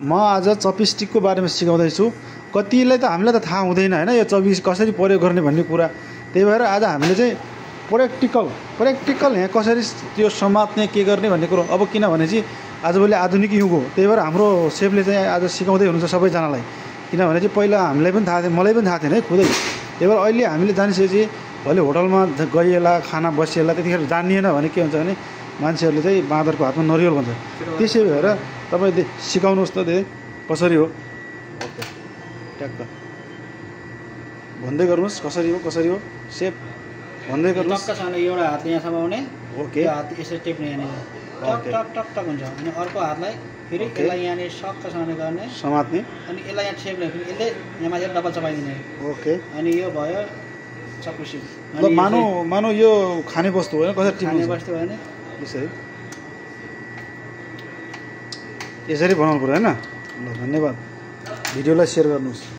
म आज चपस्टिकको बारेमा सिकाउँदैछु। कतिलाई त हामीलाई त थाहा हुँदैन हैन यो चपस्टिक कसरी प्रयोग गर्ने भन्ने कुरा। त्यही भएर आज हामीले चाहिँ प्र्याक्टिकल यहाँ कसरी त्यो समात्ने के गर्ने भन्ने कुरो। अब किनभने चाहिँ आजभोलि आधुनिक युग हो, त्यही भएर हाम्रो सेफले चाहिँ आज सिकाउँदै हुनुहुन्छ सबैजनालाई। किनभने चाहिँ पहिला हामीलाई पनि थाहा थिएन, मलाई पनि थाहा थिएन है खुदै। त्यही भएर अहिले हामीले जानिसकेपछि भोलि होटलमा गइएला खाना बसिएला त्यतिखेर जानिएन भने के हुन्छ भने मान्छेहरूले चाहिँ बाँदरको हातमा नरिवल भन्छ। त्यसै भएर तपाईले सिकाउनुहोस् त कसरी हो। ओके ट्याक्क भन्दै गर्नुहोस् कसरी हो सेप भन्दै गर्नुहोस्। टक्कसँग एउटा हातले यहाँ समाउने, ओके हात यसरी टेप्ने यहाँनिर टक टक टक टक हुन्छ। अनि अर्को हातलाई फेरि यसलाई यहाँनिर सक्कसँग गर्ने समात्ने, अनि यसलाई यहाँ टेप्ने, फेरि यसले यहाँ माथि डबल चपाइदिने। ओके अनि यो भयो चपस्टिक। ल मानु यो खाने वस्तु होइन, कसरी खाने वस्तु होइन, यसरी बनाउनु पर्यो हैन। ल धन्यवाद, भिडियोलाई सेयर गर्नुहोस्।